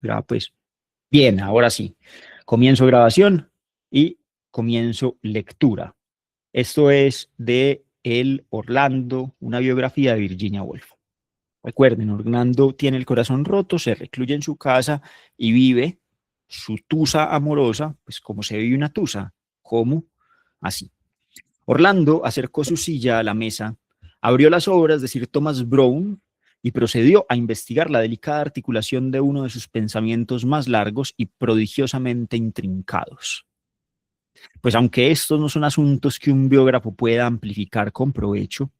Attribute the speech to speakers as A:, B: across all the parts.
A: Graba pues. Bien, ahora sí. Comienzo grabación y comienzo lectura. Esto es de El Orlando, una biografía de Virginia Woolf. Recuerden, Orlando tiene el corazón roto, se recluye en su casa y vive su tusa amorosa, pues como se vive una tusa. ¿Cómo? Así. Orlando acercó su silla a la mesa, abrió las obras de Sir Thomas Browne y procedió a investigar la delicada articulación de uno de sus pensamientos más largos y prodigiosamente intrincados. Pues aunque estos no son asuntos que un biógrafo pueda amplificar con provecho,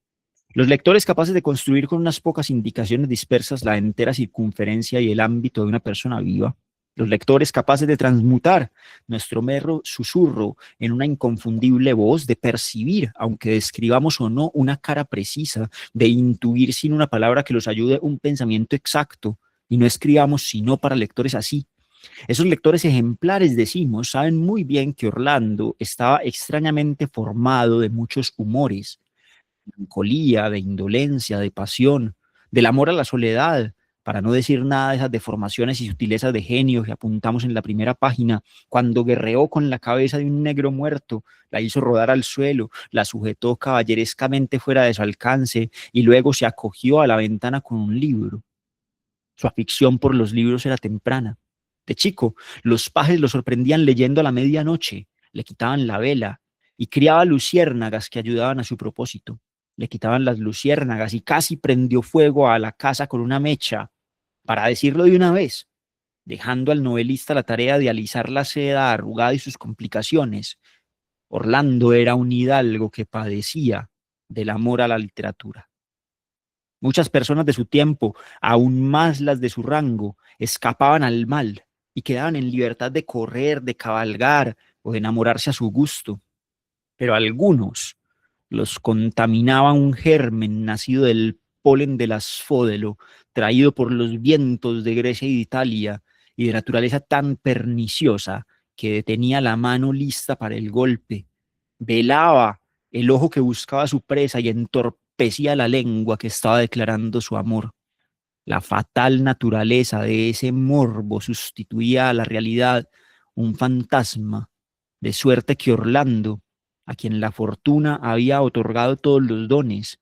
A: los lectores capaces de construir con unas pocas indicaciones dispersas la entera circunferencia y el ámbito de una persona viva, los lectores capaces de transmutar nuestro mero susurro en una inconfundible voz, de percibir, aunque describamos o no, una cara precisa, de intuir sin una palabra que los ayude un pensamiento exacto, y no escribamos sino para lectores así. Esos lectores ejemplares, decimos, saben muy bien que Orlando estaba extrañamente formado de muchos humores, melancolía, de indolencia, de pasión, del amor a la soledad, para no decir nada de esas deformaciones y sutilezas de genio que apuntamos en la primera página, cuando guerreó con la cabeza de un negro muerto, la hizo rodar al suelo, la sujetó caballerescamente fuera de su alcance y luego se acogió a la ventana con un libro. Su afición por los libros era temprana. De chico, los pajes lo sorprendían leyendo a la medianoche, le quitaban la vela y criaba luciérnagas que ayudaban a su propósito. Le quitaban las luciérnagas y casi prendió fuego a la casa con una mecha, para decirlo de una vez, dejando al novelista la tarea de alisar la seda arrugada y sus complicaciones. Orlando era un hidalgo que padecía del amor a la literatura. Muchas personas de su tiempo, aún más las de su rango, escapaban al mal y quedaban en libertad de correr, de cabalgar o de enamorarse a su gusto. Pero algunos los contaminaba un germen nacido del polen del asfódelo, traído por los vientos de Grecia y de Italia, y de naturaleza tan perniciosa que detenía la mano lista para el golpe, velaba el ojo que buscaba su presa y entorpecía la lengua que estaba declarando su amor. La fatal naturaleza de ese morbo sustituía a la realidad un fantasma, de suerte que Orlando, a quien la fortuna había otorgado todos los dones,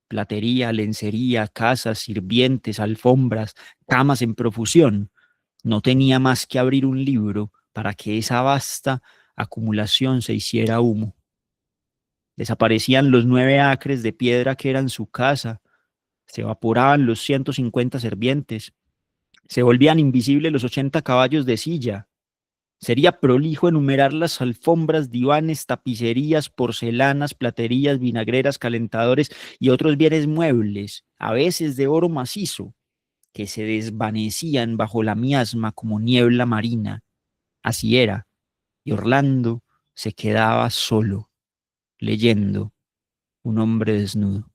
A: platería, lencería, casas, sirvientes, alfombras, camas en profusión, no tenía más que abrir un libro para que esa vasta acumulación se hiciera humo. Desaparecían los 9 acres de piedra que eran su casa, se evaporaban los 150 servientes, se volvían invisibles los 80 caballos de silla. Sería prolijo enumerar las alfombras, divanes, tapicerías, porcelanas, platerías, vinagreras, calentadores y otros bienes muebles, a veces de oro macizo, que se desvanecían bajo la miasma como niebla marina. Así era, y Orlando se quedaba solo, leyendo, un hombre desnudo.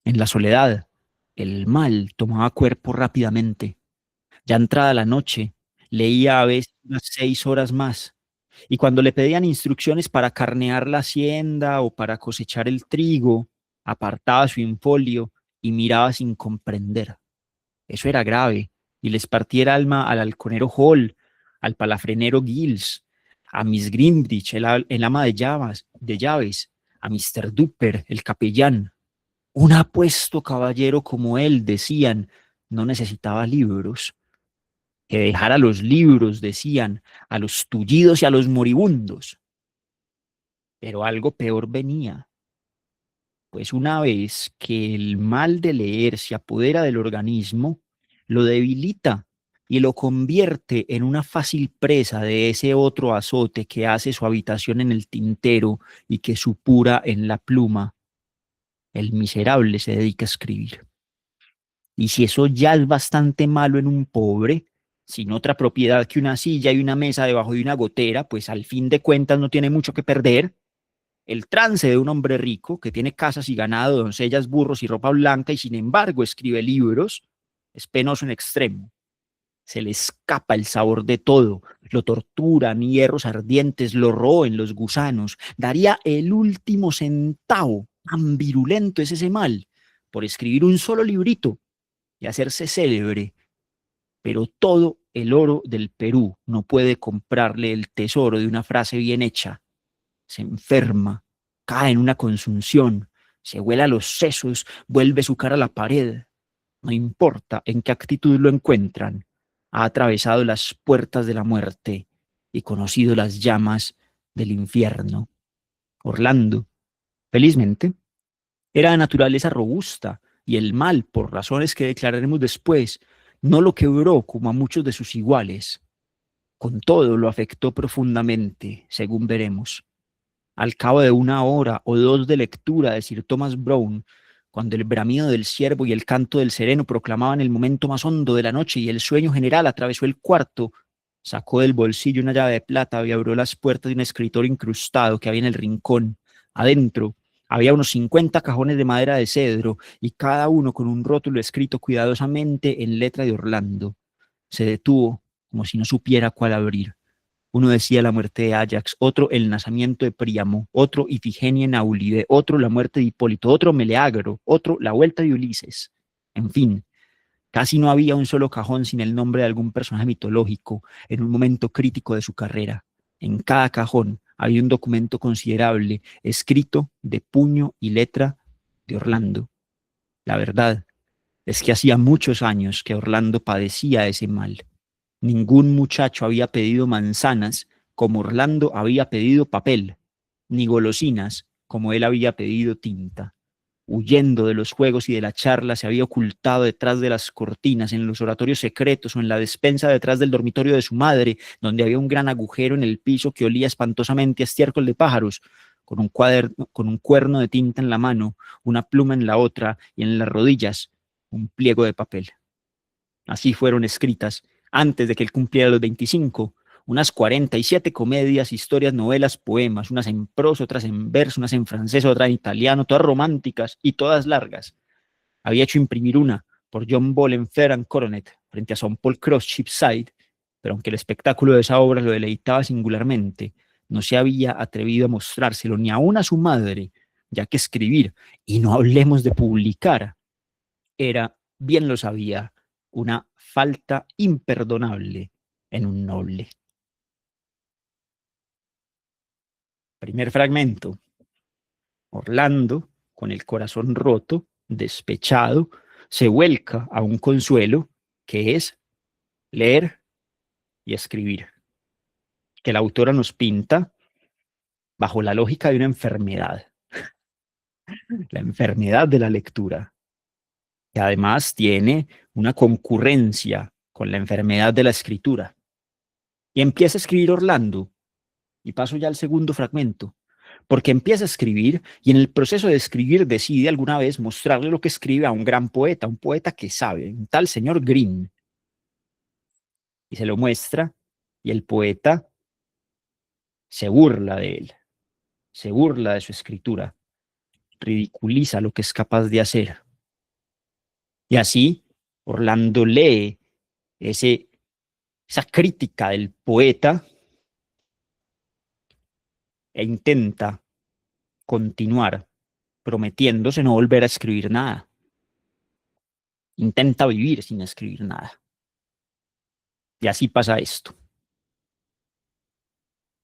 A: En la soledad, el mal tomaba cuerpo rápidamente. Ya entrada la noche, leía a veces unas 6 horas más, y cuando le pedían instrucciones para carnear la hacienda o para cosechar el trigo, apartaba su infolio y miraba sin comprender. Eso era grave, y les partía el alma al halconero Hall, al palafrenero Giles, a Miss Greenbridge, el ama de llaves, a Mr. Dupper, el capellán. Un apuesto caballero como él, decían, no necesitaba libros. Que dejara los libros, decían, a los tullidos y a los moribundos. Pero algo peor venía, pues una vez que el mal de leer se apodera del organismo, lo debilita y lo convierte en una fácil presa de ese otro azote que hace su habitación en el tintero y que supura en la pluma. El miserable se dedica a escribir. Y si eso ya es bastante malo en un pobre, sin otra propiedad que una silla y una mesa debajo de una gotera, pues al fin de cuentas no tiene mucho que perder. El trance de un hombre rico que tiene casas y ganado, doncellas, burros y ropa blanca y sin embargo escribe libros, es penoso en extremo. Se le escapa el sabor de todo, lo torturan hierros ardientes, lo roen los gusanos. Daría el último centavo, tan virulento es ese mal, por escribir un solo librito y hacerse célebre. pero todo el oro del Perú no puede comprarle el tesoro de una frase bien hecha. Se enferma, cae en una consunción, se huela los sesos, vuelve su cara a la pared. No importa en qué actitud lo encuentran, ha atravesado las puertas de la muerte y conocido las llamas del infierno. Orlando, felizmente, era de naturaleza robusta y el mal, por razones que declararemos después, no lo quebró como a muchos de sus iguales. Con todo, lo afectó profundamente, según veremos. Al cabo de una hora o dos de lectura de Sir Thomas Browne, cuando el bramido del ciervo y el canto del sereno proclamaban el momento más hondo de la noche y el sueño general atravesó el cuarto, sacó del bolsillo una llave de plata y abrió las puertas de un escritorio incrustado que había en el rincón. Adentro había unos 50 cajones de madera de cedro y cada uno con un rótulo escrito cuidadosamente en letra de Orlando. Se detuvo, como si no supiera cuál abrir. Uno decía la muerte de Ajax, otro el nacimiento de Príamo, otro Ifigenia en Aulide, otro la muerte de Hipólito, otro Meleagro, otro la vuelta de Ulises. En fin, casi no había un solo cajón sin el nombre de algún personaje mitológico en un momento crítico de su carrera. En cada cajón había un documento considerable, escrito de puño y letra de Orlando. La verdad es que hacía muchos años que Orlando padecía ese mal. Ningún muchacho había pedido manzanas como Orlando había pedido papel, ni golosinas como él había pedido tinta. Huyendo de los juegos y de la charla, se había ocultado detrás de las cortinas, en los oratorios secretos o en la despensa detrás del dormitorio de su madre, donde había un gran agujero en el piso que olía espantosamente a estiércol de pájaros, con un cuerno de tinta en la mano, una pluma en la otra y en las rodillas un pliego de papel. Así fueron escritas, antes de que él cumpliera los 25, unas 47 comedias, historias, novelas, poemas, unas en prosa, otras en verso, unas en francés, otras en italiano, todas románticas y todas largas. Había hecho imprimir una por John Bollen, Fair and Coronet, frente a St. Paul Cross, Cheapside, pero aunque el espectáculo de esa obra lo deleitaba singularmente, no se había atrevido a mostrárselo ni aún a su madre, ya que escribir, y no hablemos de publicar, era, bien lo sabía, una falta imperdonable en un noble. Primer fragmento. Orlando, con el corazón roto, despechado, se vuelca a un consuelo que es leer y escribir, que la autora nos pinta bajo la lógica de una enfermedad, la enfermedad de la lectura, que además tiene una concurrencia con la enfermedad de la escritura. Y empieza a escribir Orlando, y paso ya al segundo fragmento, porque empieza a escribir y en el proceso de escribir decide alguna vez mostrarle lo que escribe a un gran poeta, un poeta que sabe, un tal señor Green, y se lo muestra y el poeta se burla de él, se burla de su escritura, ridiculiza lo que es capaz de hacer. Y así Orlando lee esa crítica del poeta e intenta continuar prometiéndose no volver a escribir nada. Intenta vivir sin escribir nada. Y así pasa esto.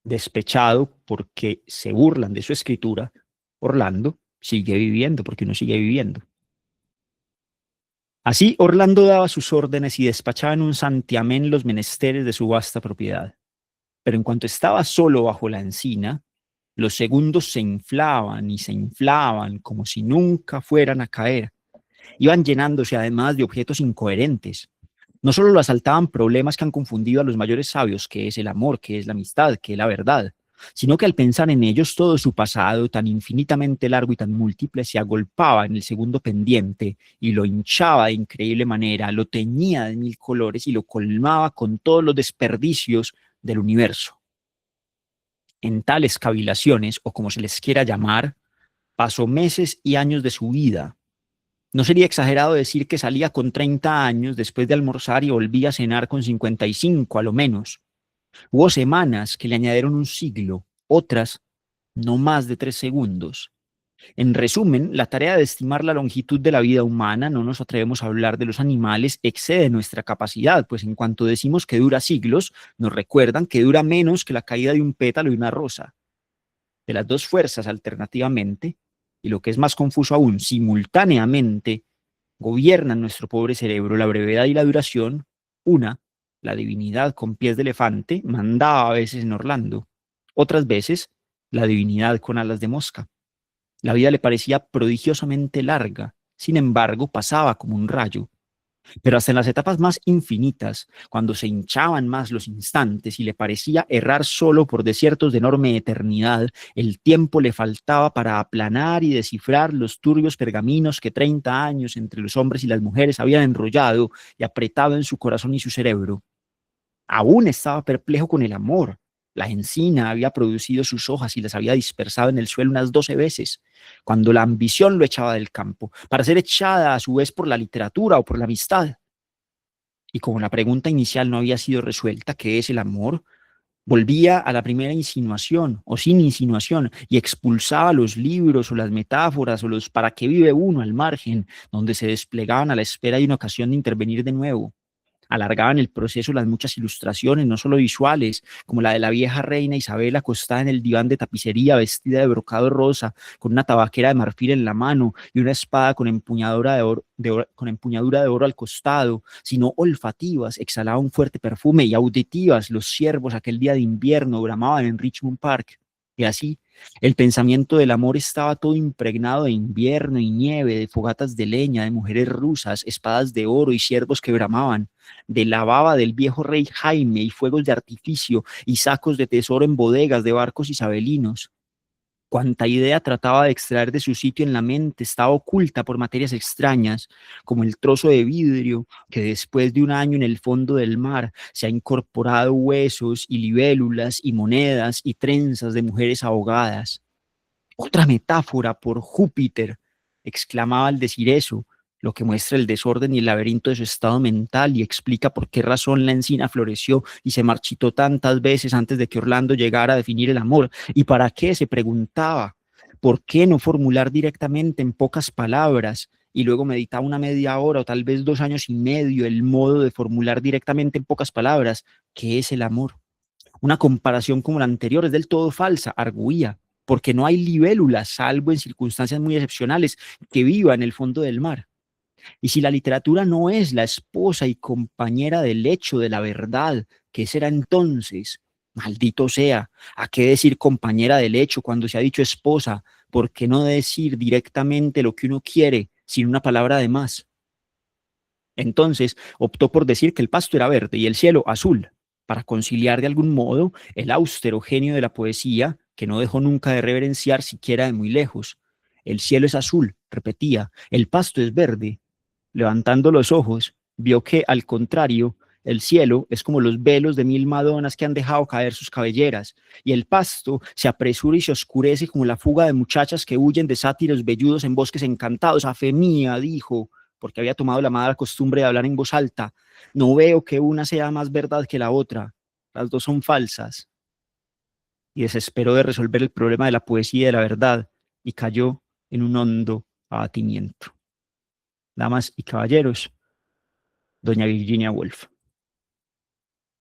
A: Despechado porque se burlan de su escritura, Orlando sigue viviendo porque no sigue viviendo. Así Orlando daba sus órdenes y despachaba en un santiamén los menesteres de su vasta propiedad. Pero en cuanto estaba solo bajo la encina, los segundos se inflaban y se inflaban como si nunca fueran a caer. Iban llenándose además de objetos incoherentes. No solo lo asaltaban problemas que han confundido a los mayores sabios, que es el amor, que es la amistad, que es la verdad, sino que al pensar en ellos todo su pasado, tan infinitamente largo y tan múltiple, se agolpaba en el segundo pendiente y lo hinchaba de increíble manera, lo teñía de mil colores y lo colmaba con todos los desperdicios del universo. En tales cavilaciones, o como se les quiera llamar, pasó meses y años de su vida. No sería exagerado decir que salía con 30 años después de almorzar y volvía a cenar con 55 a lo menos. Hubo semanas que le añadieron un siglo, otras no más de 3 segundos. En resumen, la tarea de estimar la longitud de la vida humana, no nos atrevemos a hablar de los animales, excede nuestra capacidad, pues en cuanto decimos que dura siglos, nos recuerdan que dura menos que la caída de un pétalo de una rosa. De las dos fuerzas, alternativamente, y lo que es más confuso aún, simultáneamente, gobiernan nuestro pobre cerebro la brevedad y la duración. Una, la divinidad con pies de elefante, mandaba a veces en Orlando, otras veces la divinidad con alas de mosca. La vida le parecía prodigiosamente larga, sin embargo pasaba como un rayo. Pero hasta en las etapas más infinitas, cuando se hinchaban más los instantes y le parecía errar solo por desiertos de enorme eternidad, el tiempo le faltaba para aplanar y descifrar los turbios pergaminos que 30 años entre los hombres y las mujeres habían enrollado y apretado en su corazón y su cerebro. Aún estaba perplejo con el amor. La encina había producido sus hojas y las había dispersado en el suelo unas 12 veces, cuando la ambición lo echaba del campo, para ser echada a su vez por la literatura o por la amistad. Y como la pregunta inicial no había sido resuelta, ¿qué es el amor? Volvía a la primera insinuación o sin insinuación y expulsaba los libros o las metáforas o los para qué vive uno al margen, donde se desplegaban a la espera de una ocasión de intervenir de nuevo. Alargaban el proceso las muchas ilustraciones, no solo visuales, como la de la vieja reina Isabel acostada en el diván de tapicería, vestida de brocado rosa, con una tabaquera de marfil en la mano y una espada con empuñadura con empuñadura de oro al costado, sino olfativas, exhalaba un fuerte perfume, y auditivas, los ciervos aquel día de invierno bramaban en Richmond Park. Y así, el pensamiento del amor estaba todo impregnado de invierno y nieve, de fogatas de leña, de mujeres rusas, espadas de oro y ciervos que bramaban, de la baba del viejo rey Jaime y fuegos de artificio y sacos de tesoro en bodegas de barcos isabelinos. Cuanta idea trataba de extraer de su sitio en la mente estaba oculta por materias extrañas, como el trozo de vidrio que después de un año en el fondo del mar se ha incorporado huesos y libélulas y monedas y trenzas de mujeres ahogadas. Otra metáfora, por Júpiter, exclamaba al decir eso, lo que muestra el desorden y el laberinto de su estado mental y explica por qué razón la encina floreció y se marchitó tantas veces antes de que Orlando llegara a definir el amor. ¿Y para qué? Se preguntaba. ¿Por qué no formular directamente en pocas palabras? Y luego meditaba una media hora o tal vez 2 años y medio el modo de formular directamente en pocas palabras qué es el amor. Una comparación como la anterior es del todo falsa, arguía, porque no hay libélulas, salvo en circunstancias muy excepcionales, que viva en el fondo del mar. Y si la literatura no es la esposa y compañera del hecho, de la verdad, ¿qué será entonces? Maldito sea, ¿a qué decir compañera del hecho cuando se ha dicho esposa? ¿Por qué no decir directamente lo que uno quiere sin una palabra de más? Entonces optó por decir que el pasto era verde y el cielo azul, para conciliar de algún modo el austero genio de la poesía, que no dejó nunca de reverenciar siquiera de muy lejos. El cielo es azul, repetía, el pasto es verde. Levantando los ojos, vio que, al contrario, el cielo es como los velos de 1000 madonas que han dejado caer sus cabelleras, y el pasto se apresura y se oscurece como la fuga de muchachas que huyen de sátiros velludos en bosques encantados. A fe mía, dijo, porque había tomado la mala costumbre de hablar en voz alta, no veo que una sea más verdad que la otra, las dos son falsas. Y desesperó de resolver el problema de la poesía y de la verdad, y cayó en un hondo abatimiento. Damas y caballeros, doña Virginia Woolf.